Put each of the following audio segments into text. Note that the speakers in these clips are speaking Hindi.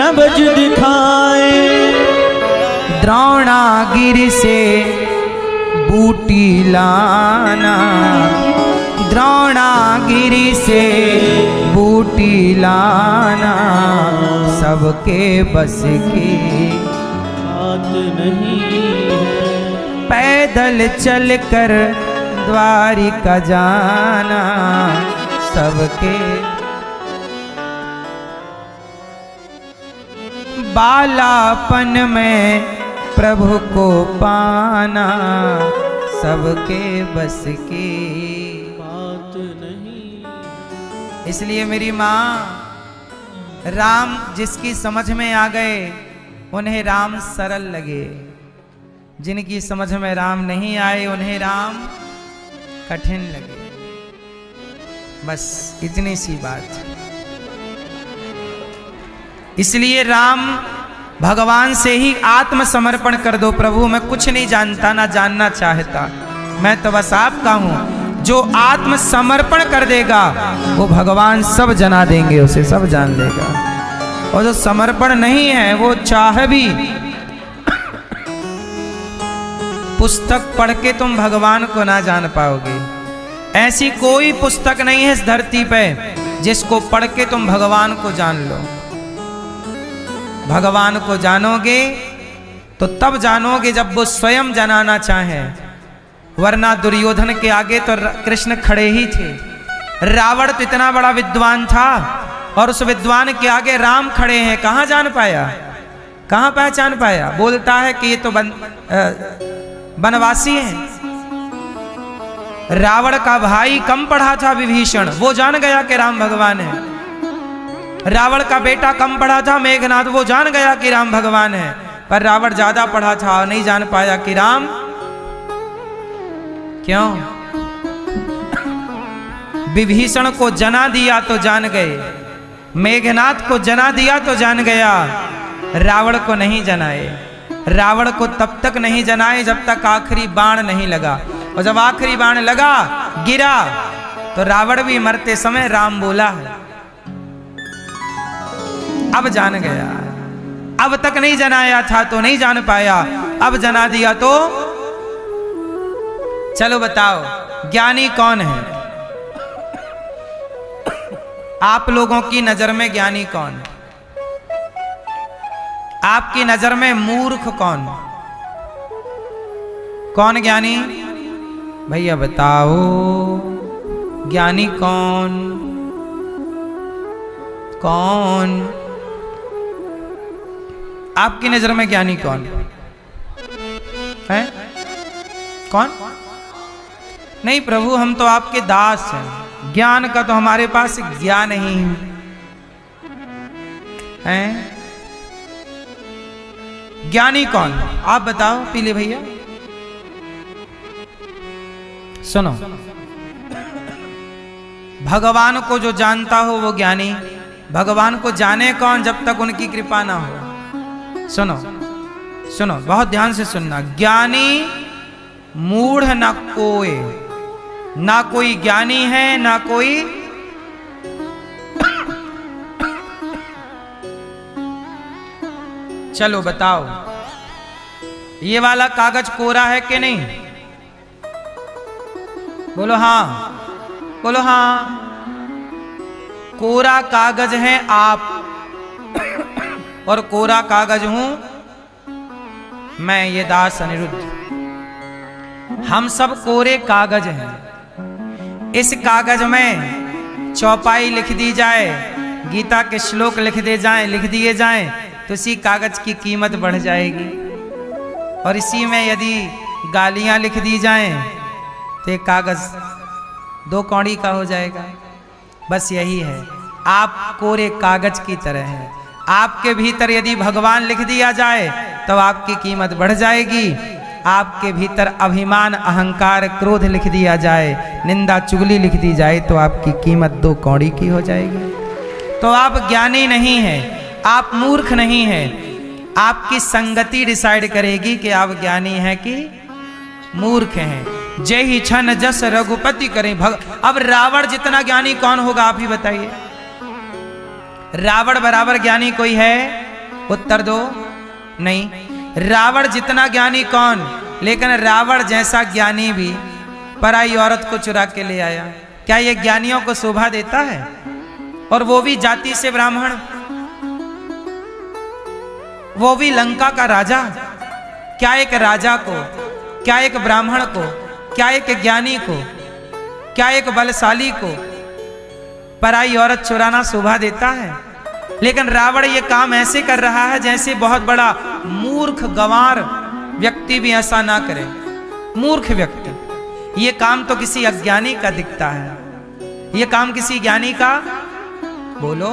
नबज दिखाए। द्रोणागिरि से बूटी लाना, द्रोणागिरि से बूटी लाना सबके बस की बात नहीं है। पैदल चलकर द्वारिका जाना सबके, बालापन में प्रभु को पाना सबके बस की बात नहीं। इसलिए मेरी माँ, राम जिसकी समझ में आ गए उन्हें राम सरल लगे, जिनकी समझ में राम नहीं आए उन्हें राम कठिन लगे। बस इतनी सी बात। इसलिए राम भगवान से ही आत्मसमर्पण कर दो, प्रभु मैं कुछ नहीं जानता ना जानना चाहता, मैं तो बस आपका हूं। जो आत्मसमर्पण कर देगा वो भगवान सब जना देंगे, उसे सब जान लेगा। और जो समर्पण नहीं है वो चाह भी पुस्तक पढ़ के तुम भगवान को ना जान पाओगे। ऐसी कोई पुस्तक नहीं है इस धरती पे जिसको पढ़ के तुम भगवान को जान लो। भगवान को जानोगे तो तब जानोगे जब वो स्वयं जनाना चाहे, वरना दुर्योधन के आगे तो कृष्ण खड़े ही थे। रावण तो इतना बड़ा विद्वान था और उस विद्वान के आगे राम खड़े हैं, कहां जान पाया, कहां पहचान पाया। बोलता है कि ये तो वनवासी हैं। रावण का भाई कम पढ़ा था विभीषण, वो जान गया कि राम भगवान है। रावण का बेटा कम पढ़ा था मेघनाद, वो जान गया कि राम भगवान है। पर रावण ज्यादा पढ़ा था और नहीं जान पाया कि राम क्यों। विभीषण को जना दिया तो जान गए, मेघनाद को जना दिया तो जान गया, रावण को नहीं जनाए। रावण को तब तक नहीं जनाए जब तक आखिरी बाण नहीं लगा, और जब आखिरी बाण लगा गिरा तो रावण भी मरते समय राम बोला है। अब जान गया, अब तक नहीं जनाया था तो नहीं जान पाया, अब जना दिया तो। चलो बताओ ज्ञानी कौन है? आप लोगों की नजर में ज्ञानी कौन? आपकी नजर में मूर्ख कौन? कौन ज्ञानी? भैया बताओ ज्ञानी कौन? कौन आपकी नजर में ज्ञानी कौन है? कौन? नहीं प्रभु हम तो आपके दास हैं, ज्ञान का तो हमारे पास ज्ञान नहीं है। ज्ञानी कौन? आप बताओ पीले भैया। सुनो, भगवान को जो जानता हो वो ज्ञानी। भगवान को जाने कौन जब तक उनकी कृपा ना हो। सुनो सुनो बहुत ध्यान से सुनना। ज्ञानी मूढ़ ना कोई, ना कोई ज्ञानी है ना कोई चलो बताओ ये वाला कागज कोरा है कि नहीं? बोलो हाँ, बोलो हाँ। कोरा कागज है आप और कोरा कागज हूं मैं, ये दास अनिरुद्ध। हम सब कोरे कागज हैं। इस कागज में चौपाई लिख दी जाए, गीता के श्लोक लिख दिए जाएं तो इसी कागज की कीमत बढ़ जाएगी। और इसी में यदि गालियां लिख दी जाएं तो ये कागज 2 कौड़ी का हो जाएगा। बस यही है, आप कोरे कागज की तरह हैं। आपके भीतर यदि भगवान लिख दिया जाए तो आपकी कीमत बढ़ जाएगी। आपके भीतर अभिमान, अहंकार, क्रोध लिख दिया जाए, निंदा, चुगली लिख दी जाए तो आपकी कीमत 2 कौड़ी की हो जाएगी। तो आप ज्ञानी नहीं हैं, आप मूर्ख नहीं हैं। आपकी संगति डिसाइड करेगी कि आप ज्ञानी हैं कि मूर्ख हैं। जय ही छन जस रघुपति करें अब रावण जितना ज्ञानी कौन होगा आप ही बताइए। रावण बराबर ज्ञानी कोई है? उत्तर दो। नहीं। रावण जितना ज्ञानी कौन, लेकिन रावण जैसा ज्ञानी भी पराई औरत को चुरा के ले आया। क्या ये ज्ञानियों को शोभा देता है? और वो भी जाति से ब्राह्मण, वो भी लंका का राजा। क्या एक राजा को, क्या एक ब्राह्मण को, क्या एक ज्ञानी को, क्या एक बलशाली को पराई औरत चुराना शोभा देता है? लेकिन रावण ये काम ऐसे कर रहा है जैसे बहुत बड़ा मूर्ख गंवार व्यक्ति भी ऐसा ना करे। मूर्ख व्यक्ति, ये काम तो किसी अज्ञानी का दिखता है। ये काम किसी ज्ञानी का, बोलो,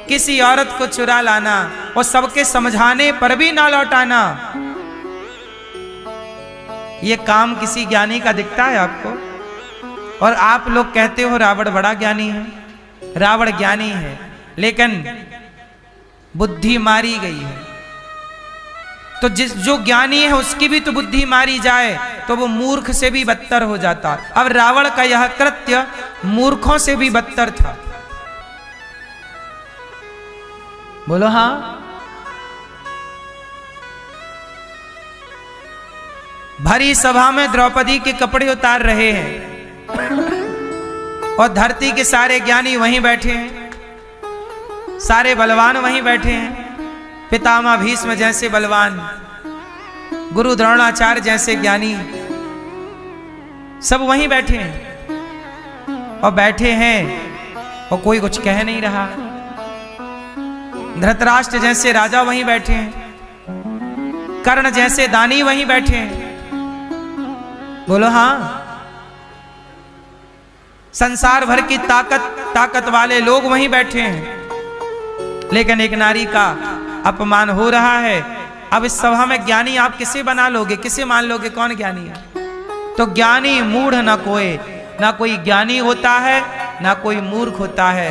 किसी औरत को चुरा लाना और सबके समझाने पर भी ना लौटाना, ये काम किसी ज्ञानी का दिखता है आपको? और आप लोग कहते हो रावण बड़ा ज्ञानी है। रावण ज्ञानी है, लेकिन बुद्धि मारी गई है। तो जो ज्ञानी है उसकी भी तो बुद्धि मारी जाए तो वो मूर्ख से भी बदतर हो जाता। अब रावण का यह कृत्य मूर्खों से भी बदतर था। बोलो हाँ। भरी सभा में द्रौपदी के कपड़े उतार रहे हैं और धरती के सारे ज्ञानी वहीं बैठे हैं, सारे बलवान वहीं बैठे हैं। पितामह भीष्म जैसे बलवान, गुरु द्रोणाचार्य जैसे ज्ञानी, सब वहीं बैठे हैं। और बैठे हैं और कोई कुछ कह नहीं रहा। धृतराष्ट्र जैसे राजा वहीं बैठे हैं, कर्ण जैसे दानी वहीं बैठे हैं। बोलो हाँ। संसार भर की ताकत वाले लोग वहीं बैठे हैं, लेकिन एक नारी का अपमान हो रहा है। अब इस सभा में ज्ञानी आप किसे बना लोगे, किसे मान लोगे, कौन ज्ञानी है? तो ज्ञानी मूढ़ न कोई, ना कोई ज्ञानी होता है ना कोई मूर्ख होता है।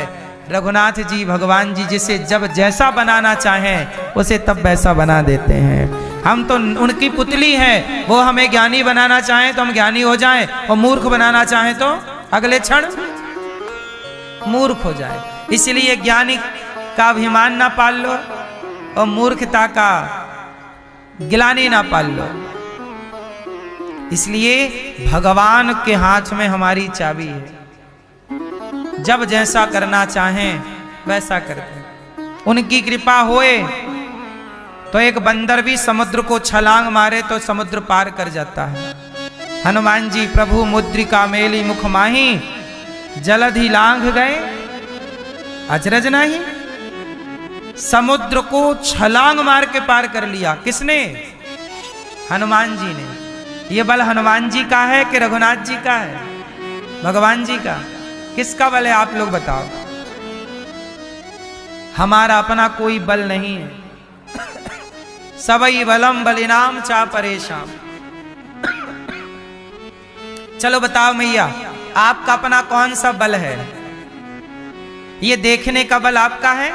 रघुनाथ जी भगवान जी जिसे जब जैसा बनाना चाहें उसे तब वैसा बना देते हैं। हम तो उनकी पुतली हैं, वो हमें ज्ञानी बनाना चाहें तो हम ज्ञानी हो जाएं, और मूर्ख बनाना चाहें तो अगले क्षण मूर्ख हो जाए। इसलिए ज्ञानी का अभिमान ना पाल लो और मूर्खता का गिलानी ना पाल लो। इसलिए भगवान के हाथ में हमारी चाबी है, जब जैसा करना चाहें वैसा करते हैं। उनकी कृपा होए तो एक बंदर भी समुद्र को छलांग मारे तो समुद्र पार कर जाता है। हनुमान जी प्रभु मुद्रिका मेली मुख माही, जलधि लांघ गए अचरज नहीं। समुद्र को छलांग मार के पार कर लिया। किसने? हनुमान जी ने। ये बल हनुमान जी का है कि रघुनाथ जी का है? भगवान जी का। किसका बल है आप लोग बताओ? हमारा अपना कोई बल नहीं है। सबई बलम बलिनाम चा परेशान। चलो बताओ मैया, आपका अपना कौन सा बल है? ये देखने का बल आपका है,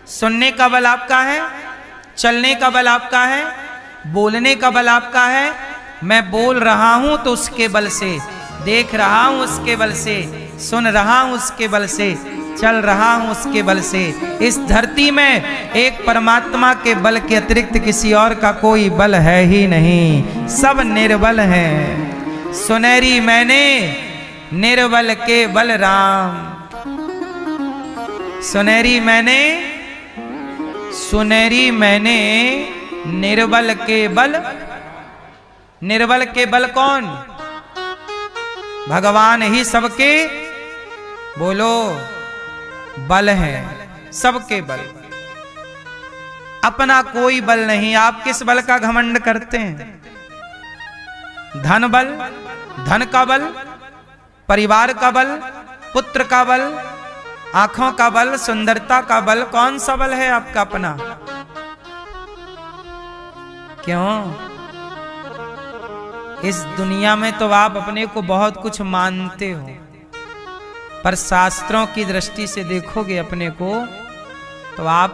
सुनने का बल आपका है, चलने का बल आपका है, बोलने का बल आपका है। मैं बोल रहा हूं तो उसके बल से, देख रहा हूं उसके बल से, सुन रहा हूं उसके बल से, चल रहा हूं उसके बल से। इस धरती में एक परमात्मा के बल के अतिरिक्त किसी और का कोई बल है ही नहीं, सब निर्बल हैं। सुनहरी मैंने निर्बल के बल राम, सुनहरी मैंने निर्बल के बल। निर्बल के बल कौन? भगवान ही सबके, बोलो, बल है, सबके बल। अपना कोई बल नहीं। आप किस बल का घमंड करते हैं? धन बल, धन का बल, परिवार का बल, पुत्र का बल, आंखों का बल, सुंदरता का बल। कौन सा बल है आपका अपना? क्यों? इस दुनिया में तो आप अपने को बहुत कुछ मानते हो, पर शास्त्रों की दृष्टि से देखोगे अपने को तो आप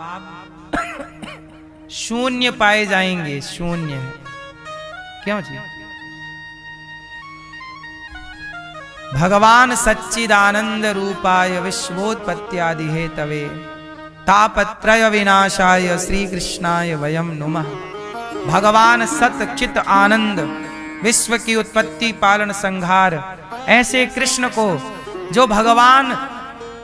शून्य पाए जाएंगे। शून्य है। क्यों जी? भगवान सच्चिदानंद रूपाय विश्वोत्पत्त्यादि हेतवे तापत्रय विनाशाय श्री कृष्णाय वयम नुमः। भगवान सत चित आनंद, विश्व की उत्पत्ति पालन संहार, ऐसे कृष्ण को जो भगवान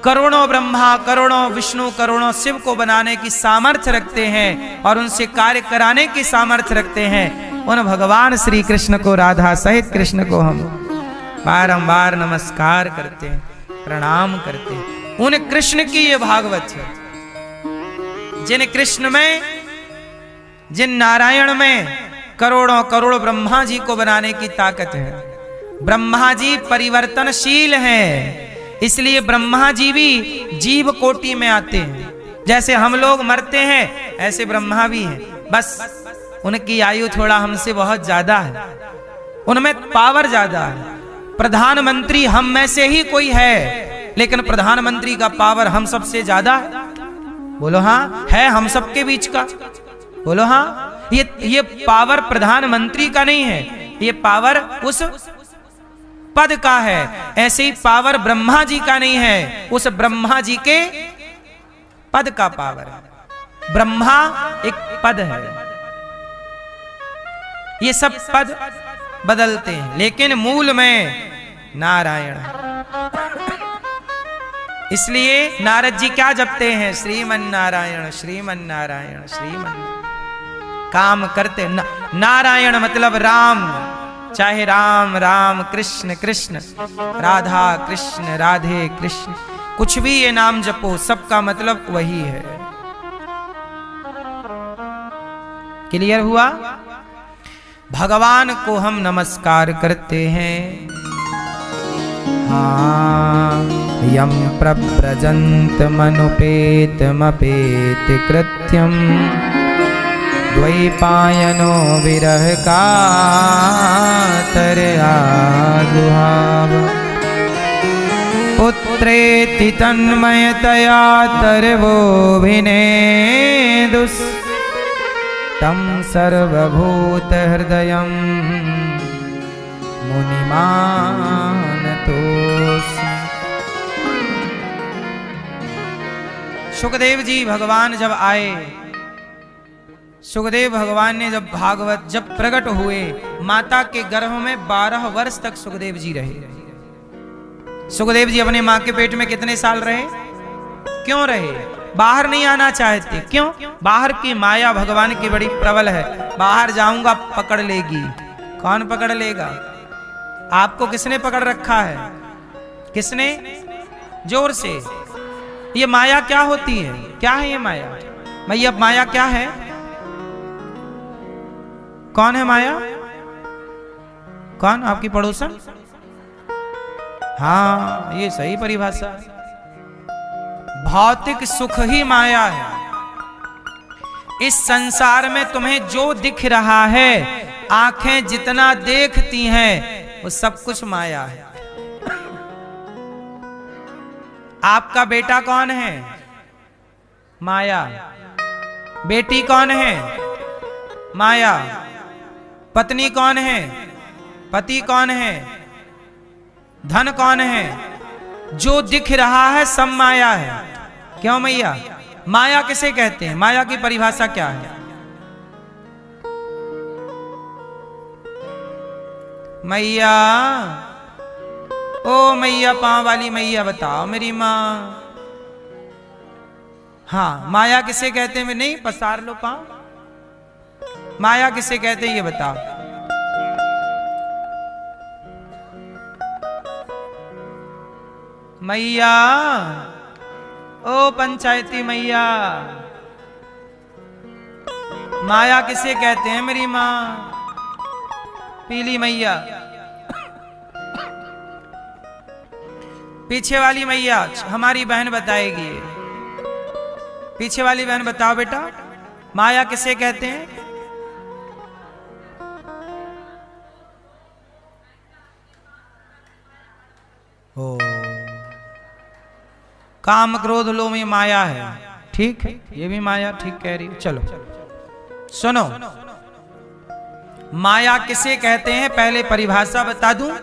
करोड़ों ब्रह्मा करोड़ों विष्णु करोड़ों शिव को बनाने की सामर्थ्य रखते हैं और उनसे कार्य कराने की सामर्थ्य रखते हैं, उन भगवान श्री कृष्ण को, राधा सहित कृष्ण को हम बारंबार नमस्कार करते हैं, प्रणाम करते हैं। उन कृष्ण की ये भागवत है, जिन कृष्ण में, जिन नारायण में करोड़ों करोड़ ब्रह्मा जी को बनाने की ताकत है। ब्रह्मा जी परिवर्तनशील हैं, इसलिए ब्रह्मा जी भी जीव कोटि में आते हैं। जैसे हम लोग मरते हैं ऐसे ब्रह्मा भी हैं, बस उनकी आयु थोड़ा हमसे बहुत ज्यादा है, उनमें पावर ज्यादा है। प्रधानमंत्री हम में से ही कोई है, लेकिन प्रधानमंत्री का पावर हम सबसे ज्यादा है। बोलो हाँ, है हम सबके बीच का। बोलो हाँ, ये पावर प्रधानमंत्री का नहीं है, ये पावर उस पद का है। ऐसे ही पावर ब्रह्मा जी का नहीं है, उस ब्रह्मा जी के पद का पावर है। ब्रह्मा एक पद है, ये सब पद बदलते हैं, लेकिन मूल में नारायण है। इसलिए नारद जी क्या जपते हैं? श्रीमन नारायण श्रीमन नारायण श्रीमन। काम करते नारायण मतलब राम, चाहे राम राम कृष्ण कृष्ण राधा कृष्ण राधे कृष्ण, कुछ भी ये नाम जपो, सबका मतलब वही है। क्लियर हुआ? भगवान को हम नमस्कार करते हैं। हाँ, यम प्रव्रजंत मनुपेतमपेत कृत्यम द्वैपायनो विरह कातरयाजुहाव पुत्रेति तन्मयतया तर्वोऽभिनेदुस् तं सर्वभूतहृदयं मुनिमानतोऽस्मि। सुखदेव जी भगवान जब आए, सुखदेव भगवान ने जब भागवत जब प्रकट हुए, माता के गर्भ में 12 वर्ष तक सुखदेव जी रहे। सुखदेव जी अपने माँ के पेट में कितने साल रहे? क्यों रहे? बाहर नहीं आना चाहते। क्यों? बाहर की माया भगवान की बड़ी प्रबल है, बाहर जाऊंगा पकड़ लेगी। कौन पकड़ लेगा? आपको किसने पकड़ रखा है? किसने? जोर से। ये माया क्या होती है? क्या है ये माया? भैया माया क्या है? कौन है माया? कौन? आपकी पड़ोसन? हाँ, ये सही परिभाषा है। भौतिक सुख ही माया है। इस संसार में तुम्हें जो दिख रहा है, आंखें जितना देखती हैं, वो सब कुछ माया है। आपका बेटा कौन है? माया। बेटी कौन है? माया। पत्नी कौन है? पति कौन है? धन कौन है? जो दिख रहा है सब माया है। क्यों मैया? माया किसे कहते हैं? माया की परिभाषा क्या है? मैया, ओ मैया, पांव वाली मैया बताओ मेरी माँ। हाँ, माया किसे कहते हैं? नहीं, पसार लो पांव। माया किसे कहते हैं ये बताओ। मैया, ओ पंचायती मैया, माया किसे कहते हैं मेरी माँ? पीली मैया। पीछे वाली मैया हमारी बहन बताएगी। पीछे वाली बहन बताओ बेटा, माया किसे कहते हैं? ओ, काम क्रोध लोभ ये माया है। ठीक है, ये भी माया, ठीक कह रही। चलो सुनो, माया किसे कहते हैं पहले परिभाषा बता दूं,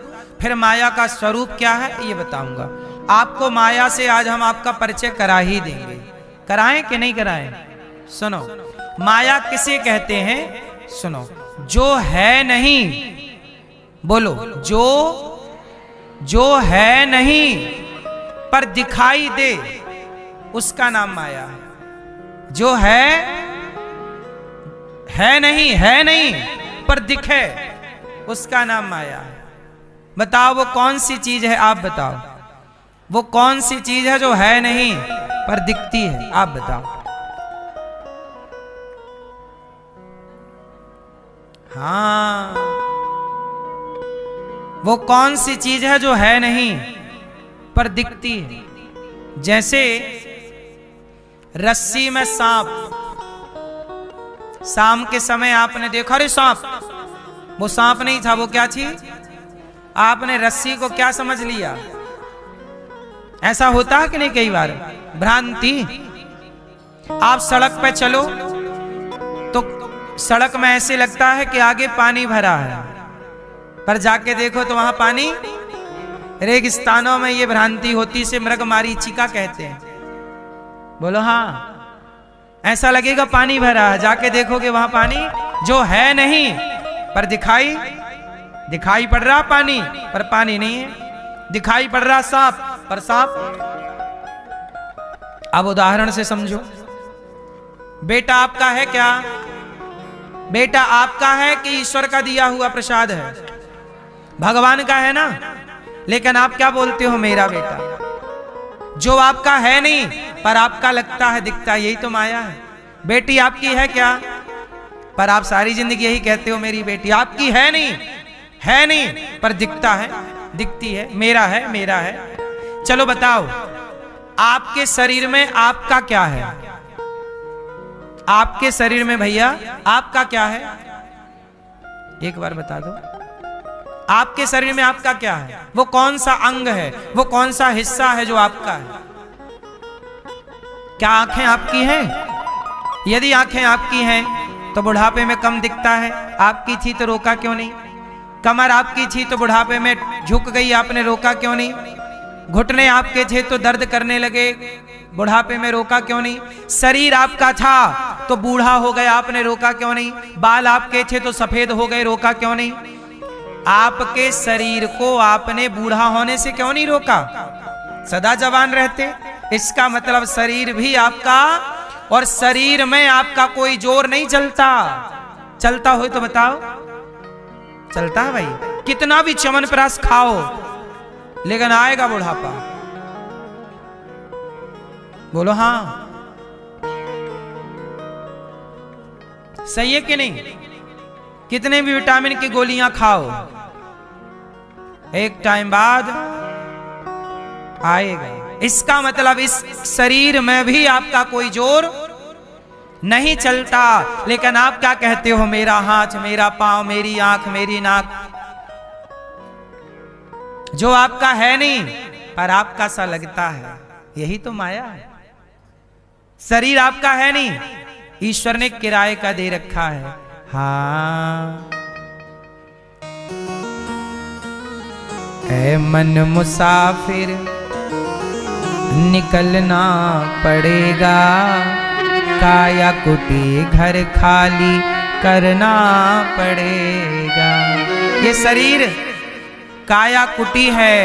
फिर माया का स्वरूप क्या है ये बताऊंगा। आपको माया से आज हम आपका परिचय करा ही देंगे, कराएं कि नहीं कराएं? सुनो, माया किसे कहते हैं? सुनो, जो है नहीं, बोलो, जो है नहीं पर दिखाई दे, उसका नाम माया है। जो है नहीं पर दिखे, उसका नाम माया है। बताओ वो कौन सी चीज है? आप बताओ, वो कौन सी चीज है जो है नहीं पर दिखती है? आप बताओ। हाँ, वो कौन सी चीज है जो है नहीं पर दिखती है? जैसे रस्सी में सांप, शाम के समय आपने देखा, अरे सांप, वो सांप नहीं था, वो क्या थी? आपने रस्सी को क्या समझ लिया? ऐसा होता है कि नहीं? कई बार भ्रांति। आप सड़क पे चलो तो सड़क में ऐसे लगता है कि आगे पानी भरा है, पर जाके देखो तो वहां पानी, रेगिस्तानों में ये भ्रांति होती से मृग मारीचिका कहते हैं। बोलो हाँ, ऐसा लगेगा पानी भरा है, जाके देखोगे वहां पानी जो है नहीं पर दिखाई पड़ रहा पानी, पर पानी नहीं है। दिखाई पड़ रहा सांप, पर सांप। अब उदाहरण से समझो। बेटा आपका है क्या? बेटा आपका है कि ईश्वर का दिया हुआ प्रसाद है? भगवान का है ना। लेकिन आप क्या बोलते हो? मेरा बेटा। जो आपका है नहीं पर आपका लगता है, दिखता है, यही तो माया है। बेटी आपकी है क्या? पर आप सारी जिंदगी यही कहते हो, मेरी बेटी। आपकी है नहीं पर दिखता है, दिखती है, मेरा है। चलो बताओ, आपके शरीर में आपका क्या है? आपके शरीर में भैया आपका क्या है? एक बार बता दो, आपके शरीर में आपका क्या है? वो कौन सा अंग है? वो कौन सा हिस्सा है जो आपका है? क्या आंखें आपकी हैं? यदि आंखें आपकी हैं तो बुढ़ापे में कम दिखता है। आपकी थी तो रोका क्यों नहीं? कमर आपकी थी तो बुढ़ापे में झुक गई, आपने रोका क्यों नहीं? घुटने आपके थे तो दर्द करने लगे, बुढ़ापे में रोका क्यों नहीं? शरीर आपका था तो बूढ़ा हो गया, आपने रोका क्यों नहीं? बाल आपके थे तो सफेद हो गए, रोका क्यों नहीं? आपके शरीर को आपने बूढ़ा होने से क्यों नहीं रोका? सदा जवान रहते। इसका मतलब शरीर भी आपका, और शरीर में आपका कोई जोर नहीं चलता। चलता हो तो बताओ, चलता है भाई? कितना भी च्यवनप्राश खाओ लेकिन आएगा बुढ़ापा। बोलो हाँ, सही है कि नहीं? कितने भी विटामिन की गोलियां खाओ, एक टाइम बाद आएगा। इसका मतलब इस शरीर में भी आपका कोई जोर नहीं चलता। लेकिन आप क्या कहते हो? मेरा हाथ, मेरा पांव, मेरी आंख, मेरी नाक। जो आपका है नहीं पर आपका सा लगता है, यही तो माया है। शरीर आपका है नहीं, ईश्वर ने किराए का दे रखा है। हाँ, ऐ मन मुसाफिर निकलना पड़ेगा, काया कुटी घर खाली करना पड़ेगा। ये शरीर काया कुटी है,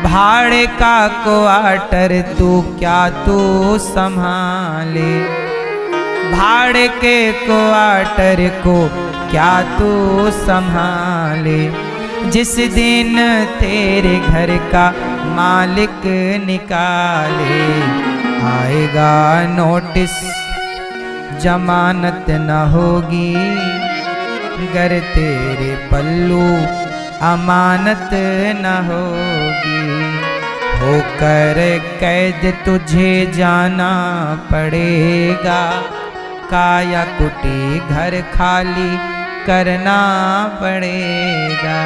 भाड़े का क्वार्टर तू क्या तू संभाले, भाड़े के क्वार्टर को क्या तू संभाले। जिस दिन तेरे घर का मालिक निकाले, आएगा नोटिस जमानत न होगी, गर तेरे पल्लू अमानत न होगी। होकर कैद तुझे जाना पड़ेगा, काया कुटी घर खाली करना पड़ेगा।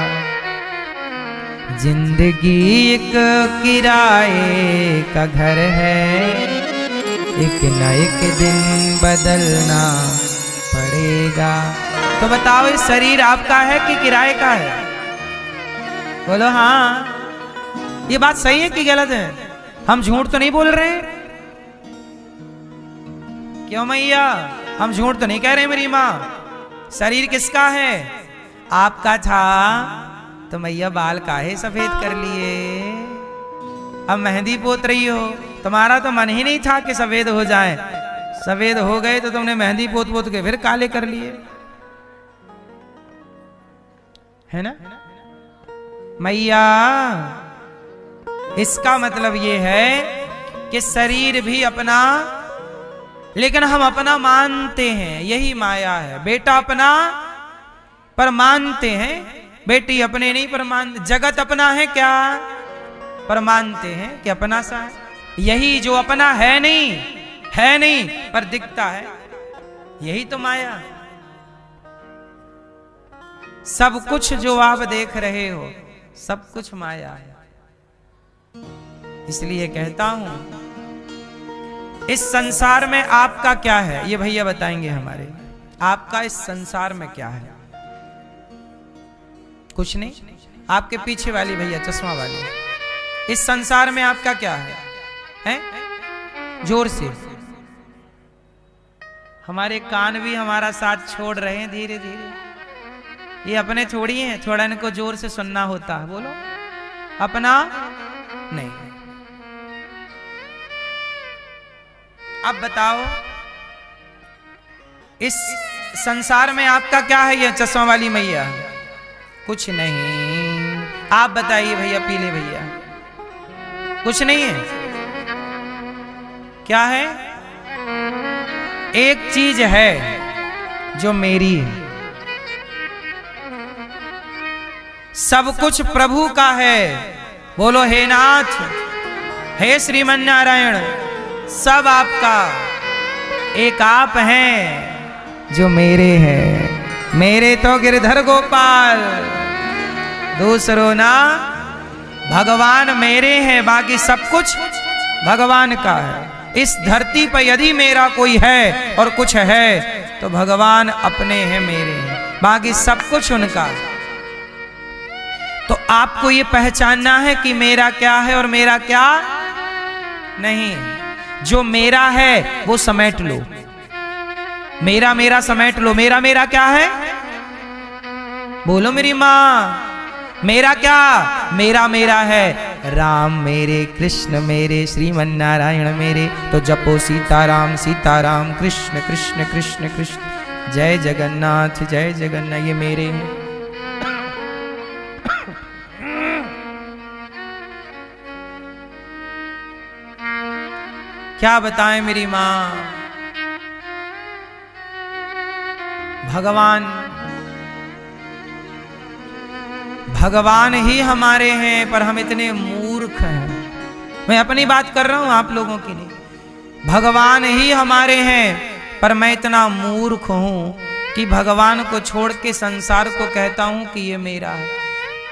जिंदगी एक किराए का घर है, एक न एक दिन बदलना पड़ेगा। तो बताओ, ये शरीर आपका है कि किराए का है? बोलो हाँ। ये बात सही है कि गलत है? हम झूठ तो नहीं बोल रहे? क्यों मैया, हम झूठ तो नहीं कह रहे मेरी माँ? शरीर किसका है? आपका था तो मैया बाल काहे सफेद कर लिए? अब मेहंदी पोत रही हो, तुम्हारा तो मन ही नहीं था कि सफेद हो जाए। सफेद हो गए तो तुमने मेहंदी पोत पोत के फिर काले कर लिए, है ना मैया? इसका मतलब ये है कि शरीर भी अपना, लेकिन हम अपना मानते हैं, यही माया है। बेटा अपना पर मानते हैं, बेटी अपने नहीं पर मानते। जगत अपना है क्या? पर मानते हैं कि अपना सा है। यही जो अपना है नहीं पर दिखता है, यही तो माया। सब कुछ जो आप देख रहे हो सब कुछ माया है। इसलिए कहता हूं, इस संसार में आपका क्या है? ये भैया बताएंगे हमारे। आपका इस संसार में क्या है? कुछ नहीं। आपके पीछे वाली भैया चश्मा वाली, इस संसार में आपका क्या है? हैं? जोर से। हमारे कान भी हमारा साथ छोड़ रहे हैं धीरे धीरे। ये अपने थोड़ी हैं, थोड़ा इनको जोर से सुनना होता है। बोलो, अपना नहीं। अब बताओ, इस संसार में आपका क्या है? ये चश्मा वाली मैया, कुछ नहीं। आप बताइए भैया, पीले भैया, कुछ नहीं है। क्या है? एक चीज है जो मेरी है। सब कुछ प्रभु का है। बोलो, हे नाथ, हे श्रीमन नारायण, सब आपका। एक आप हैं जो मेरे हैं। मेरे तो गिरधर गोपाल, दूसरों ना। भगवान मेरे हैं, बाकी सब कुछ भगवान का है। इस धरती पर यदि मेरा कोई है और कुछ है तो भगवान अपने हैं, मेरे हैं, बाकी सब कुछ उनका। तो आपको ये पहचानना है कि मेरा क्या है और मेरा क्या नहीं। जो मेरा है वो समेट लो। मेरा मेरा समेट लो। मेरा मेरा क्या है? बोलो मेरी माँ, मेरा क्या? मेरा मेरा है राम मेरे, कृष्ण मेरे, श्रीमन नारायण मेरे। तो जपो सीताराम सीताराम, कृष्ण कृष्ण कृष्ण कृष्ण, जय जगन्नाथ जय जगन्नाथ। ये मेरे हैं। क्या बताएं मेरी माँ? भगवान ही हमारे हैं, पर हम इतने मूर्ख हैं। मैं अपनी बात कर रहा हूं, आप लोगों की नहीं। भगवान ही हमारे हैं, पर मैं इतना मूर्ख हूं कि भगवान को छोड़ के संसार को कहता हूं कि ये मेरा है।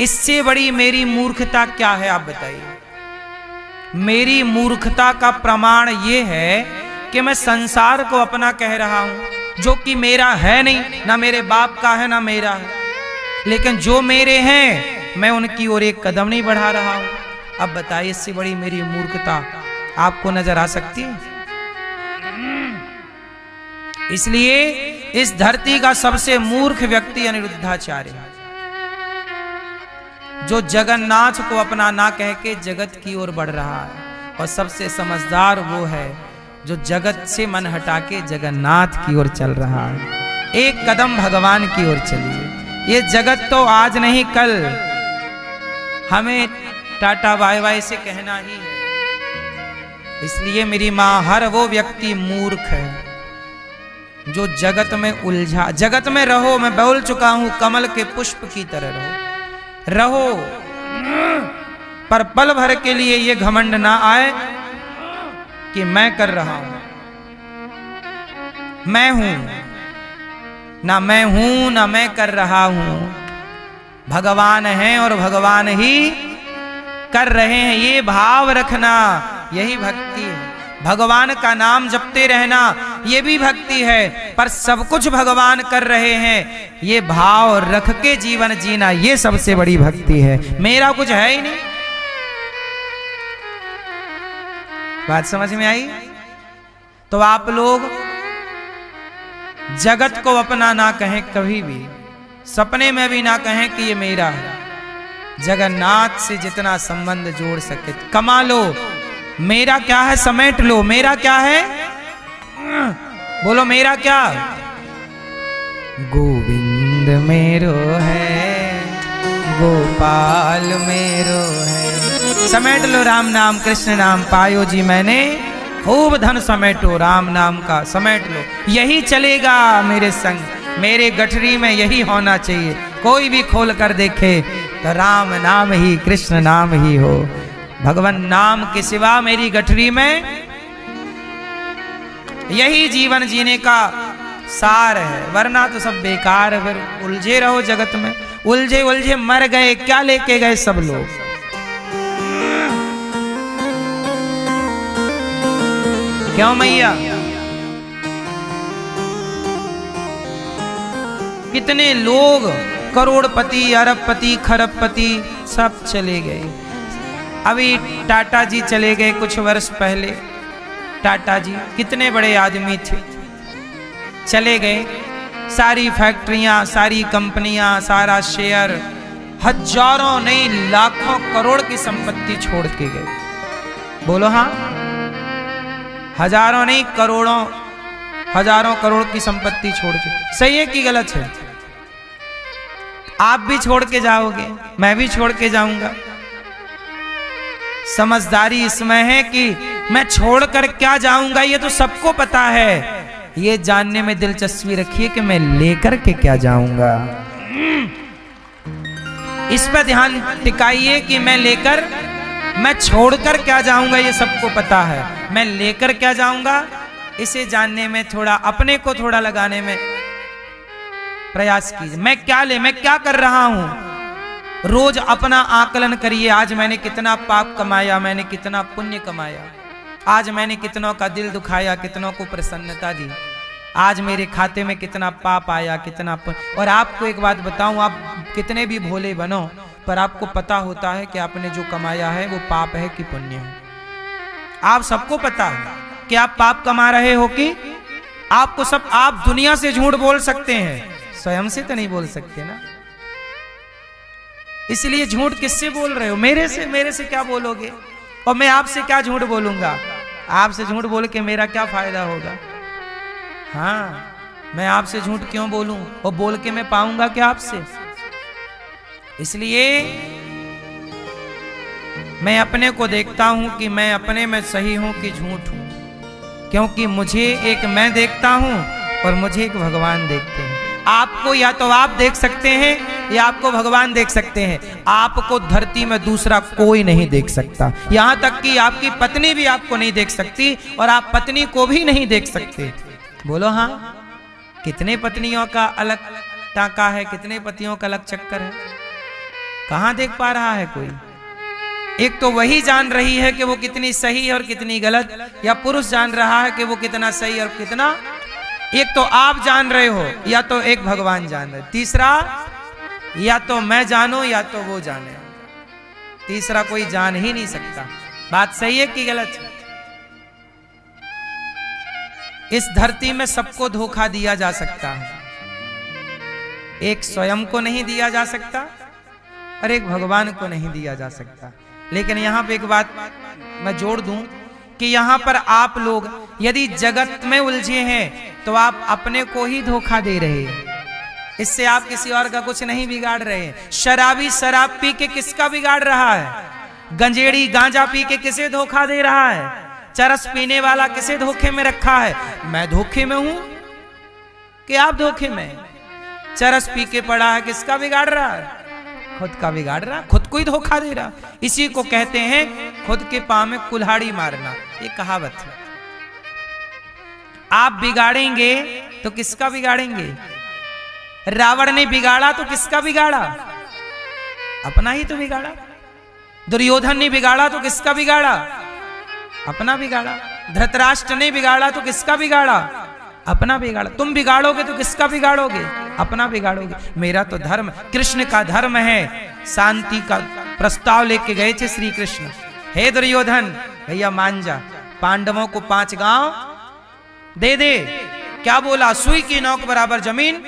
इससे बड़ी मेरी मूर्खता क्या है? आप बताइए। मेरी मूर्खता का प्रमाण ये है कि मैं संसार को अपना कह रहा हूं, जो कि मेरा है नहीं, ना मेरे बाप का है ना मेरा है। लेकिन जो मेरे हैं मैं उनकी ओर एक कदम नहीं बढ़ा रहा हूं। अब बताइए, इससे बड़ी मेरी मूर्खता आपको नजर आ सकती है? इसलिए इस धरती का सबसे मूर्ख व्यक्ति अनिरुद्धाचार्य है, जो जगन्नाथ को अपना ना कह के जगत की ओर बढ़ रहा है। और सबसे समझदार वो है जो जगत से मन हटा के जगन्नाथ की ओर चल रहा है। एक कदम भगवान की ओर चलिए। ये जगत तो आज नहीं कल हमें टाटा बाय बाय से कहना ही है। इसलिए मेरी माँ, हर वो व्यक्ति मूर्ख है जो जगत में उलझा। जगत में रहो, मैं बोल चुका हूं, कमल के पुष्प की तरह रहो, पर पल भर के लिए ये घमंड ना आए कि मैं कर रहा हूं, मैं हूं। ना मैं हूं ना मैं कर रहा हूं, भगवान है और भगवान ही कर रहे हैं। ये भाव रखना, यही भक्ति है। भगवान का नाम जपते रहना, ये भी भक्ति है। पर सब कुछ भगवान कर रहे हैं, ये भाव रख के जीवन जीना, ये सबसे बड़ी भक्ति है। मेरा कुछ है ही नहीं। बात समझ में आई? तो आप लोग जगत को अपना ना कहें, कभी भी सपने में भी ना कहें कि ये मेरा है। जगन्नाथ से जितना संबंध जोड़ सके कमा लो। मेरा क्या है समेट लो। मेरा क्या है? बोलो मेरा क्या? गोविंद मेरो है, गोपाल मेरो है। समेट लो राम नाम कृष्ण नाम पायो जी मैंने, खूब धन समेटो राम नाम का समेट लो। यही चलेगा मेरे संग, मेरे गठरी में यही होना चाहिए। कोई भी खोल कर देखे तो राम नाम ही कृष्ण नाम ही हो। भगवान नाम के सिवा मेरी गठरी में यही जीवन जीने का सार है, वरना तो सब बेकार है। फिर उलझे रहो जगत में, उलझे उलझे मर गए, क्या लेके गए सब लोग। क्यों मैया? कितने लोग करोड़पति अरबपति खरबपति सब चले गए। अभी टाटा जी चले गए कुछ वर्ष पहले। टाटा जी कितने बड़े आदमी थे, चले गए। सारी फैक्ट्रियां, सारी कंपनियां, सारा शेयर, हजारों नहीं लाखों करोड़ की संपत्ति छोड़ के गए। बोलो हाँ? हजारों नहीं करोड़ों, हजारों करोड़ की संपत्ति छोड़ के। सही है कि गलत है? आप भी छोड़ के जाओगे, मैं भी छोड़ के जाऊंगा। समझदारी इसमें है कि मैं छोड़कर क्या जाऊंगा ये तो सबको पता है। ये जानने में दिलचस्पी रखिए कि मैं लेकर के क्या जाऊंगा। इस पर ध्यान टिकाइए कि मैं लेकर, मैं छोड़कर क्या जाऊंगा ये सबको पता है। मैं लेकर क्या जाऊंगा इसे जानने में थोड़ा, अपने को थोड़ा लगाने में प्रयास कीजिए। मैं क्या ले, मैं क्या कर रहा हूं। रोज अपना आकलन करिए। आज मैंने कितना पाप कमाया, मैंने कितना पुण्य कमाया। आज मैंने कितनों का दिल दुखाया, कितनों को प्रसन्नता दी। आज मेरे खाते में कितना पाप आया, कितना पुण्य। और आपको एक बात बताऊं, आप कितने भी भोले बनो पर आपको पता होता है कि आपने जो कमाया है वो पाप है कि पुण्य है। आप सबको पता है कि आप पाप कमा रहे हो कि आपको सब। आप दुनिया से झूठ बोल सकते हैं, स्वयं से तो नहीं बोल सकते ना। इसलिए झूठ किससे बोल रहे हो? मेरे से क्या बोलोगे? और मैं आपसे क्या झूठ बोलूंगा? आपसे झूठ बोल के मेरा क्या फायदा होगा? हाँ, मैं आपसे झूठ क्यों बोलूं? और बोल के मैं पाऊंगा क्या आपसे? इसलिए मैं अपने को देखता हूं कि मैं अपने में सही हूं कि झूठ हूं। क्योंकि मुझे एक मैं देखता हूं और मुझे एक भगवान देखते हैं। आपको या तो आप देख सकते हैं या आपको भगवान देख सकते हैं। आपको धरती में दूसरा कोई नहीं देख सकता। यहां तक कि आपकी पत्नी भी आपको नहीं देख सकती और आप पत्नी को भी नहीं देख सकते। बोलो हाँ? कितने पत्नियों का अलग टाका है, कितने पतियों का अलग चक्कर है। कहां देख पा रहा है कोई? एक तो वही जान रही है कि वो कितनी सही और कितनी गलत, या पुरुष जान रहा है कि वो कितना सही और कितना। एक तो आप जान रहे हो या तो एक भगवान जान रहे। तीसरा या तो मैं जानूं या तो वो जाने। तीसरा कोई जान ही नहीं सकता। बात सही है कि गलत है? इस धरती में सबको धोखा दिया जा सकता है, एक स्वयं को नहीं दिया जा सकता और एक भगवान को नहीं दिया जा सकता। लेकिन यहां पे एक बात मैं जोड़ दूं कि यहां पर आप लोग यदि जगत में उलझे हैं तो आप अपने को ही धोखा दे रहे हैं। इससे आप किसी और का कुछ नहीं बिगाड़ रहे हैं। शराबी शराब पी के किसका बिगाड़ रहा है? गंजेड़ी गांजा पी के किसे धोखा दे रहा है? चरस पीने वाला किसे धोखे में रखा है? मैं धोखे में हूं कि आप धोखे में? चरस पी के पड़ा है, किसका बिगाड़ रहा है? खुद का बिगाड़ रहा, खुद को ही धोखा दे रहा। इसी को कहते हैं खुद के पांव में कुल्हाड़ी मारना। ये कहावत है। आप बिगाड़ेंगे तो किसका बिगाड़ेंगे? रावण ने बिगाड़ा तो किसका बिगाड़ा? अपना ही तो बिगाड़ा। दुर्योधन ने बिगाड़ा तो किसका बिगाड़ा? अपना बिगाड़ा। धृतराष्ट्र ने बिगाड़ा तो किसका बिगाड़ा? अपना बिगाड़ा। तुम बिगाड़ोगे तो किसका बिगाड़ोगे? अपना बिगाड़ोगे। मेरा तो धर्म, कृष्ण का धर्म है। शांति का प्रस्ताव लेके गए थे श्री कृष्ण। हे दुर्योधन, भैया मान जा, पांडवों को 5 गांव दे दे। क्या बोला? सुई की नोक बराबर जमीन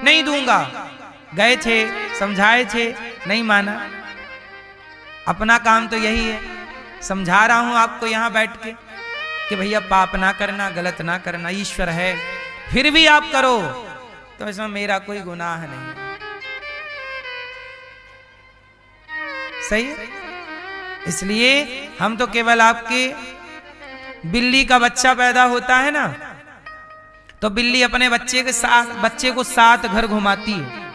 नहीं दूंगा। गए थे, समझाए थे, नहीं माना। अपना काम तो यही है, समझा रहा हूं आपको यहां बैठ के कि भैया पाप ना करना, गलत ना करना, ईश्वर है, फिर भी आप करो तो इसमें मेरा कोई गुनाह नहीं। सही है? इसलिए हम तो केवल आपके बिल्ली का बच्चा पैदा होता है ना, तो बिल्ली अपने बच्चे को 7 घर घुमाती है।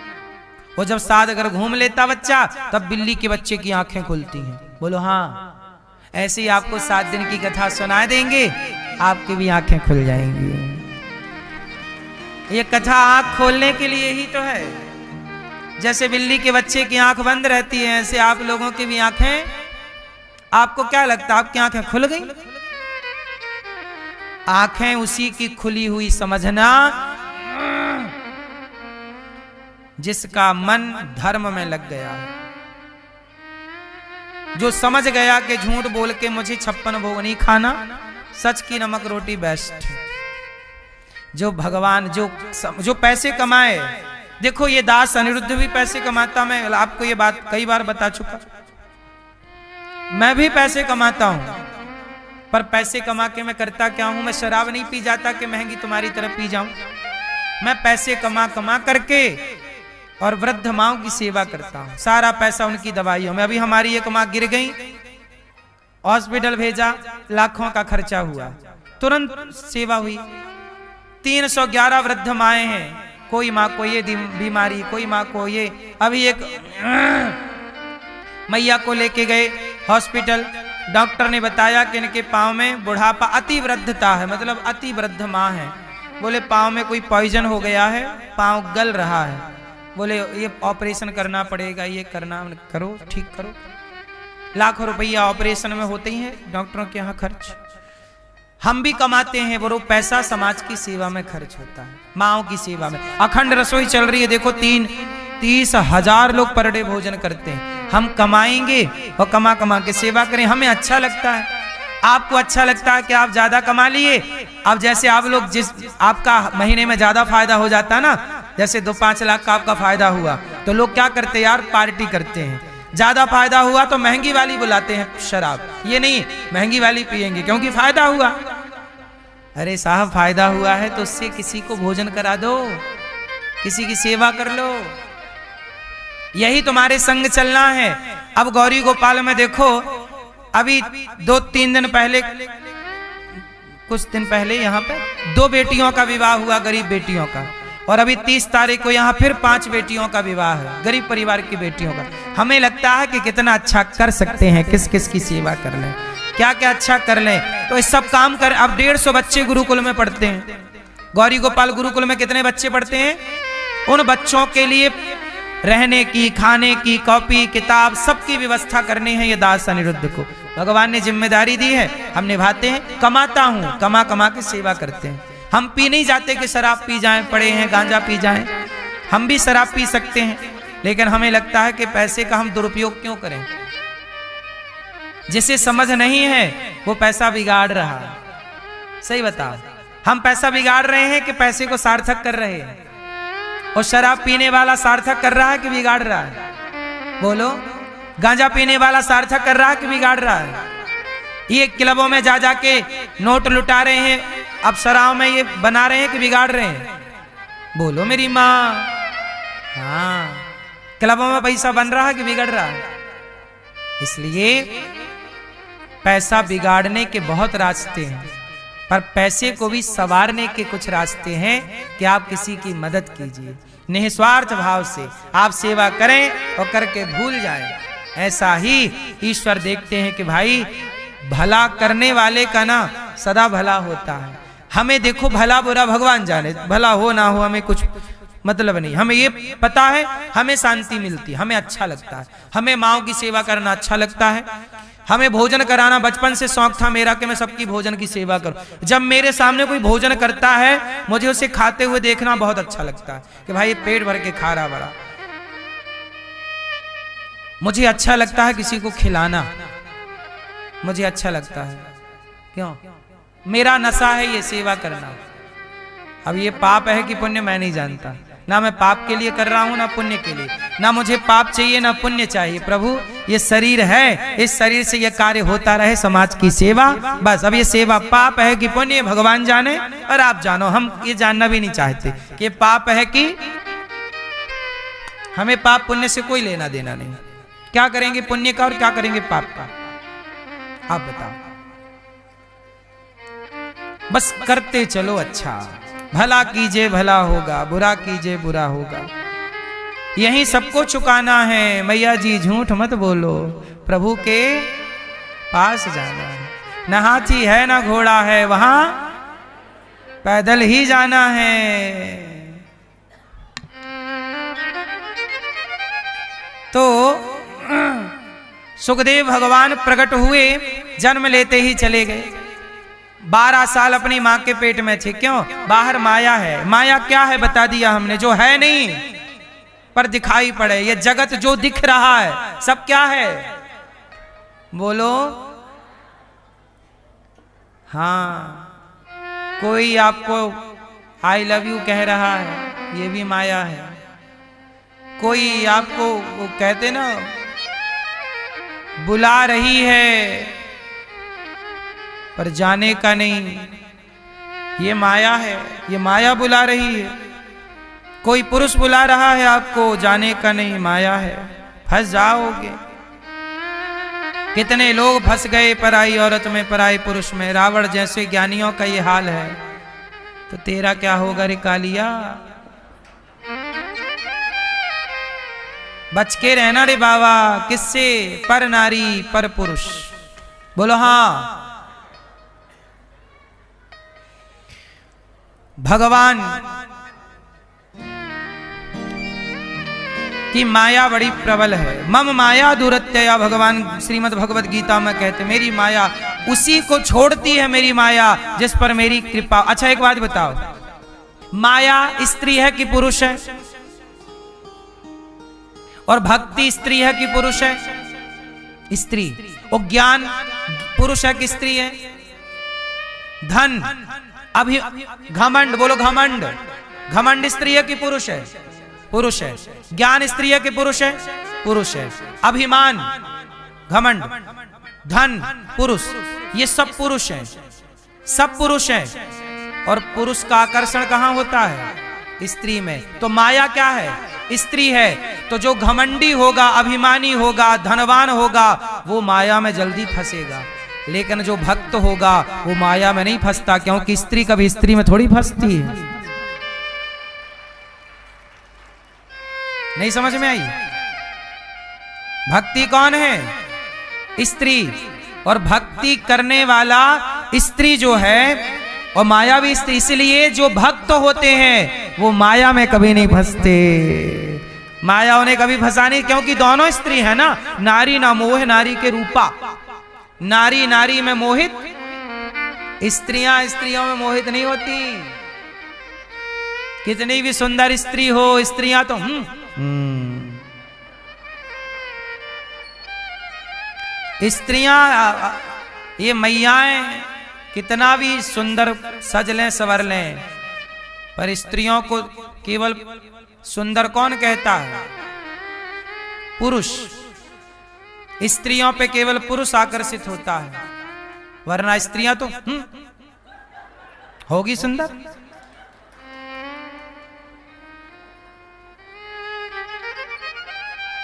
वो जब 7 घर घूम लेता बच्चा, तब बिल्ली के बच्चे की आंखें खुलती हैं। बोलो हाँ। ऐसे ही आपको 7 दिन की कथा सुना देंगे, आपकी भी आंखें खुल जाएंगी। ये कथा आंख खोलने के लिए ही तो है। जैसे बिल्ली के बच्चे की आंख बंद रहती है, ऐसे आप लोगों की भी आंखें, आपको क्या लगता है आपकी आंखें खुल गई? आंखें उसी की खुली हुई समझना जिसका मन धर्म में लग गया है, जो समझ गया कि झूठ बोल के मुझे 56 भोग नहीं खाना, सच की नमक रोटी बेस्ट। जो भगवान जो पैसे कमाए, देखो ये दास अनिरुद्ध भी पैसे कमाता, मैं आपको ये बात कई बार बता चुका। मैं भी पैसे कमाता हूं, पर पैसे कमा के मैं करता क्या हूं? मैं शराब नहीं पी जाता कि महंगी तुम्हारी तरफ पी जाऊं। मैं पैसे कमा करके और वृद्ध माओं की सेवा करता हूं। सारा पैसा उनकी दवाइयों में। अभी हमारी एक मां गिर गई, हॉस्पिटल भेजा, लाखों का खर्चा हुआ, तुरंत सेवा हुई। 311 वृद्ध माएं हैं, कोई माँ को ये बीमारी, कोई माँ को ये। अभी एक मैया को लेके गए हॉस्पिटल, डॉक्टर ने बताया कि इनके पाँव में बुढ़ापा, अति वृद्धता है, मतलब अति वृद्ध माँ है। बोले पाँव में कोई पॉइजन हो गया है, पाँव गल रहा है। बोले ये ऑपरेशन करना पड़ेगा, ये करना, करो, ठीक करो। लाखों रुपया ऑपरेशन में होते ही हैं डॉक्टरों के यहाँ खर्च। हम भी कमाते हैं, वो पैसा समाज की सेवा में खर्च होता है, माओं की सेवा में। अखंड रसोई चल रही है, देखो 30,000 लोग पर डे भोजन करते हैं। हम कमाएंगे और कमा के सेवा करें, हमें अच्छा लगता है। आपको अच्छा लगता है कि आप ज्यादा कमा लिए। अब जैसे आप लोग आपका महीने में ज्यादा फायदा हो जाता है ना, जैसे 2-5 लाख का आपका फायदा हुआ, तो लोग क्या करते हैं यार? पार्टी करते हैं। ज्यादा फायदा हुआ तो महंगी वाली बुलाते हैं शराब, ये नहीं महंगी वाली पिएंगे क्योंकि फायदा हुआ। अरे साहब फायदा हुआ है तो उससे किसी को भोजन करा दो, किसी की सेवा कर लो, यही तुम्हारे संग चलना है। अब गौरी गोपाल में देखो, अभी 2-3 दिन पहले, कुछ दिन पहले यहाँ पे 2 बेटियों का विवाह हुआ, गरीब बेटियों का। और अभी 30 तारीख को यहाँ फिर 5 बेटियों का विवाह है, गरीब परिवार की बेटियों का। हमें लगता है कि कितना अच्छा कर सकते हैं, किस किस की सेवा कर लें, क्या क्या अच्छा कर लें, तो इस सब काम कर। अब 150 बच्चे गुरुकुल में पढ़ते हैं। गौरी गोपाल गुरुकुल में कितने बच्चे पढ़ते हैं? उन बच्चों के लिए रहने की, खाने की, कॉपी किताब सबकी व्यवस्था करनी है। ये दास अनिरुद्ध को भगवान ने जिम्मेदारी दी है, हम निभाते हैं। कमाता हूं, कमा के सेवा करते हैं। हम पी नहीं जाते कि शराब पी जाएं, पड़े हैं गांजा पी जाएं। हम भी शराब पी सकते हैं, लेकिन हमें लगता है कि पैसे का हम दुरुपयोग क्यों करें। जिसे समझ नहीं है वो पैसा बिगाड़ रहा है। सही बताओ, हम पैसा बिगाड़ रहे हैं कि पैसे को सार्थक कर रहे हैं? और शराब पीने वाला सार्थक कर रहा है कि बिगाड़ रहा है? बोलो, गांजा पीने वाला सार्थक कर रहा है कि बिगाड़ रहा है? ये क्लबों में जा जाके नोट लुटा रहे हैं, अब शराब में ये बना रहे हैं कि बिगाड़ रहे हैं? बोलो मेरी माँ। हाँ, क्लबों में पैसा बन रहा है कि बिगड़ रहा है? इसलिए पैसा बिगाड़ने के बहुत रास्ते हैं, पर पैसे को भी संवारने के कुछ रास्ते हैं कि आप किसी की मदद कीजिए, निस्वार्थ भाव से आप सेवा करें और करके भूल जाएं। ऐसा ही ईश्वर देखते हैं कि भाई भला करने वाले का ना सदा भला होता है। हमें देखो भला बुरा भगवान जाने, भला हो ना हो हमें कुछ मतलब नहीं। हमें ये पता है, हमें शांति मिलती, हमें अच्छा लगता है, हमें माओ की सेवा करना अच्छा लगता है। हमें भोजन कराना बचपन से शौक था मेरा कि मैं सबकी भोजन की सेवा करूं। जब मेरे सामने कोई भोजन करता है मुझे उसे खाते हुए देखना बहुत अच्छा लगता है कि भाई पेट भर के खा रहा बड़ा। मुझे अच्छा लगता है किसी को खिलाना, मुझे अच्छा लगता है। क्यों? मेरा नशा है ये सेवा करना। अब ये पाप है कि पुण्य मैं नहीं जानता, ना मैं पाप के लिए कर रहा हूं ना पुण्य के लिए, ना मुझे पाप चाहिए ना पुण्य चाहिए। प्रभु ये शरीर है, इस शरीर से ये कार्य होता रहे, समाज की सेवा, बस। अब ये सेवा पाप है कि पुण्य भगवान जाने और आप जानो, हम ये जानना भी नहीं चाहते कि पाप है कि, हमें पाप पुण्य से कोई लेना देना नहीं। क्या करेंगे पुण्य का और क्या करेंगे पाप का, आप बताओ। बस करते चलो अच्छा, भला कीजिए भला होगा, बुरा कीजिए बुरा होगा, यही सबको चुकाना है। मैया जी झूठ मत बोलो, प्रभु के पास जाना है। न हाथी है न घोड़ा है, वहां पैदल ही जाना है। तो सुखदेव भगवान प्रकट हुए, जन्म लेते ही चले गए। 12 साल अपनी मां के पेट में थे। क्यों? बाहर माया है। माया क्या है बता दिया हमने, जो है नहीं पर दिखाई पड़े। ये जगत जो दिख रहा है सब क्या है, बोलो। हाँ, कोई आपको आई लव यू कह रहा है, ये भी माया है। कोई आपको वो कहते ना बुला रही है पर जाने का नहीं, ये माया है, ये माया बुला रही है। कोई पुरुष बुला रहा है आपको, जाने का नहीं, माया है, फंस जाओगे। कितने लोग फंस गए पराई औरत में, पराई पुरुष में। रावण जैसे ज्ञानियों का ये हाल है, तो तेरा क्या होगा रे कालिया। बच के रहना रे बाबा। किससे? पर नारी पर पुरुष। बोलो हाँ। भगवान की माया बड़ी प्रबल है। मम माया दुरत्यया, भगवान श्रीमद् भगवत गीता में कहते, मेरी माया उसी को छोड़ती है, मेरी माया जिस पर मेरी कृपा। अच्छा एक बात बताओ, माया स्त्री है कि पुरुष है? और भक्ति स्त्री है कि पुरुष है? स्त्री। और ज्ञान पुरुष है कि स्त्री है? धन, अभी घमंड, बोलो घमंड, घमंड स्त्री है कि पुरुष है? पुरुष है। ज्ञान स्त्री है कि पुरुष है? पुरुष है। अभिमान, घमंड, धन, पुरुष, ये सब पुरुष है, सब पुरुष है। और पुरुष का आकर्षण कहां होता है? स्त्री में। तो माया क्या है? स्त्री है। तो जो घमंडी होगा, अभिमानी होगा, धनवान होगा, वो माया में जल्दी फंसेगा। लेकिन जो भक्त होगा वो माया में नहीं फंसता, क्योंकि स्त्री कभी स्त्री में थोड़ी फंसती है। नहीं समझ में आई? भक्ति कौन है? स्त्री। और भक्ति करने वाला स्त्री जो है, और माया भी स्त्री। इसलिए जो भक्त होते हैं वो माया में कभी नहीं फंसते। माया उन्हें कभी फंसा नहीं, क्योंकि दोनों स्त्री है ना। नारी ना मोह नारी के रूपा, नारी नारी में मोहित, स्त्रियां स्त्रियों में मोहित नहीं होती। कितनी भी सुंदर स्त्री हो, स्त्रियां तो स्त्रियां, ये मैयाएं कितना भी सुंदर सज लें संवर लें, पर स्त्रियों को केवल सुंदर कौन कहता है? पुरुष। स्त्रियों पे केवल पुरुष आकर्षित होता है, वरना स्त्रियां तो होगी सुंदर।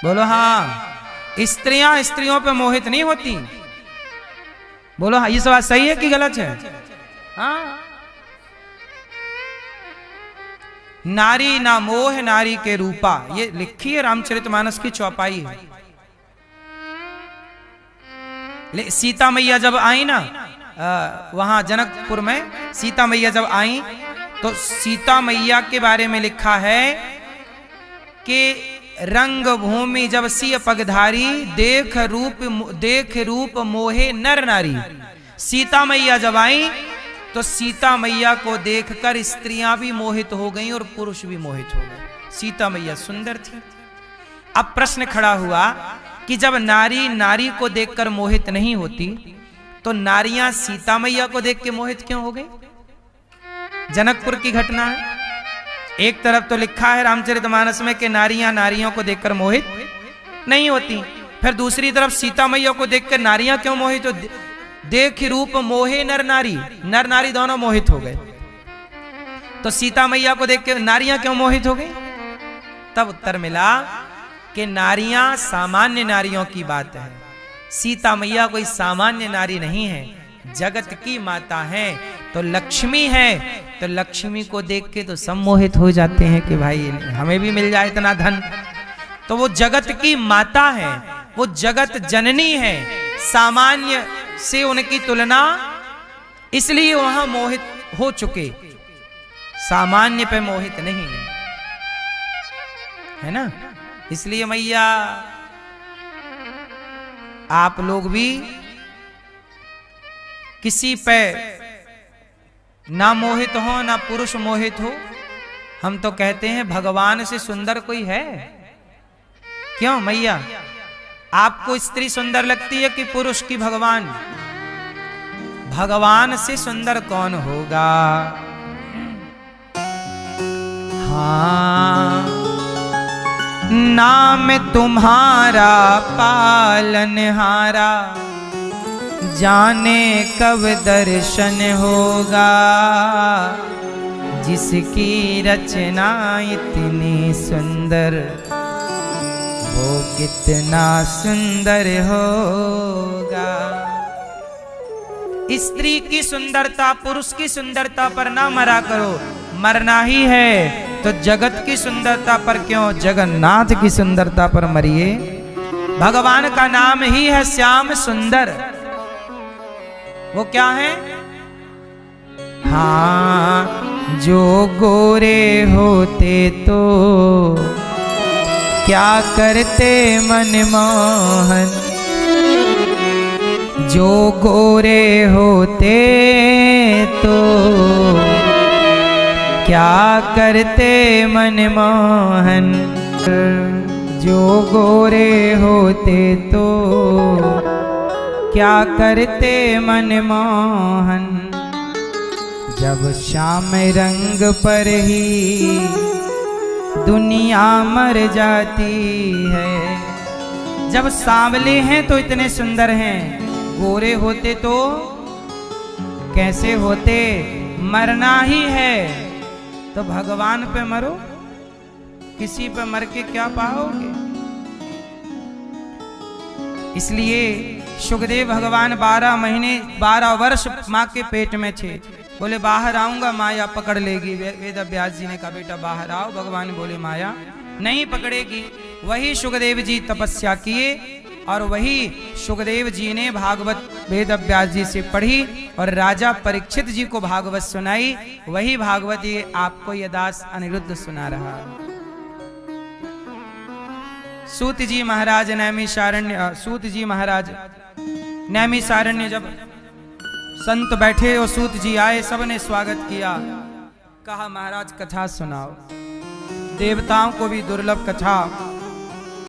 बोलो हाँ। स्त्रियां स्त्रियों पे मोहित नहीं होती। बोलो हाँ। ये सवाल सही है कि गलत है? हाँ। नारी ना मोह नारी के रूपा, ये लिखी है रामचरितमानस की चौपाई है। सीता मैया जब आई ना, वहां जनकपुर में सीता मैया जब आई, तो सीता मैया के बारे में लिखा है कि रंग भूमि जब सिय पगधारी, देख रूप मोहे नर नारी। सीता मैया जब आई तो सीता मैया को देखकर स्त्रियां भी मोहित हो गईं और पुरुष भी मोहित हो गए। सीता मैया सुंदर थी। अब प्रश्न खड़ा हुआ कि जब नारी नारी को देखकर मोहित नहीं होती, तो नारियां सीता मैया को देख के मोहित क्यों हो गई? जनकपुर की घटना है। एक तरफ तो लिखा है रामचरितमानस में कि नारियां नारियों को देखकर मोहित नहीं होती, फिर दूसरी तरफ सीता मैया को देखकर नारियां क्यों मोहित हो? देख रूप मोहे नर नारी दोनों मोहित हो गए। तो सीता मैया को देख के नारियां क्यों मोहित हो गई? तब उत्तर मिला कि नारियां सामान्य नारियों की बात है, सीता मैया कोई सामान्य नारी नहीं है, जगत की माता है, तो लक्ष्मी है। तो लक्ष्मी को देख के तो सम्मोहित हो जाते हैं कि भाई हमें भी मिल जाए इतना धन। तो वो जगत की माता है, वो जगत जननी है, सामान्य से उनकी तुलना, इसलिए वहां मोहित हो चुके, सामान्य पे मोहित नहीं है ना। इसलिए मैया आप लोग भी किसी पे ना मोहित हो, ना पुरुष मोहित हो। हम तो कहते हैं भगवान से सुंदर कोई है? क्यों मैया, आपको स्त्री सुंदर लगती है कि पुरुष की भगवान? भगवान से सुंदर कौन होगा? हाँ, नाम तुम्हारा पालनहारा, जाने कब दर्शन होगा, जिसकी रचना इतनी सुंदर, वो कितना सुंदर होगा। स्त्री की सुंदरता, पुरुष की सुंदरता पर ना मरा करो, मरना ही है तो जगत की सुंदरता पर क्यों, जगन्नाथ की सुंदरता पर मरिए। भगवान का नाम ही है श्याम सुंदर। वो क्या है? हाँ, जो गोरे होते तो क्या करते मनमोहन, जो गोरे होते तो क्या करते मनमोहन, जो गोरे होते तो क्या करते मनमोहन। जब श्याम रंग पर ही दुनिया मर जाती है। जब सांवले हैं तो इतने सुंदर हैं, गोरे होते तो कैसे होते? मरना ही है तो भगवान पे मरो, किसी पे मर के क्या पाओगे? इसलिए सुखदेव भगवान 12 महीने 12 वर्ष माँ के पेट में थे। बोले बाहर आऊंगा माया पकड़ लेगी। वेद व्यास जी ने कहा बेटा बाहर आओ। भगवान बोले माया नहीं पकड़ेगी। वही सुखदेव जी तपस्या किए और वही सुखदेव जी ने भागवत वेद व्यास जी से पढ़ी और राजा परीक्षित जी को भागवत सुनाई। वही भागवत ये आपको ये दास अनिरुद्ध सुना रहा। सूत जी महाराज नैमिषारण्य, सूत जी महाराज नैमिषारण्य जब संत बैठे और सूत जी आए, सबने स्वागत किया। कहा महाराज कथा सुनाओ। देवताओं को भी दुर्लभ कथा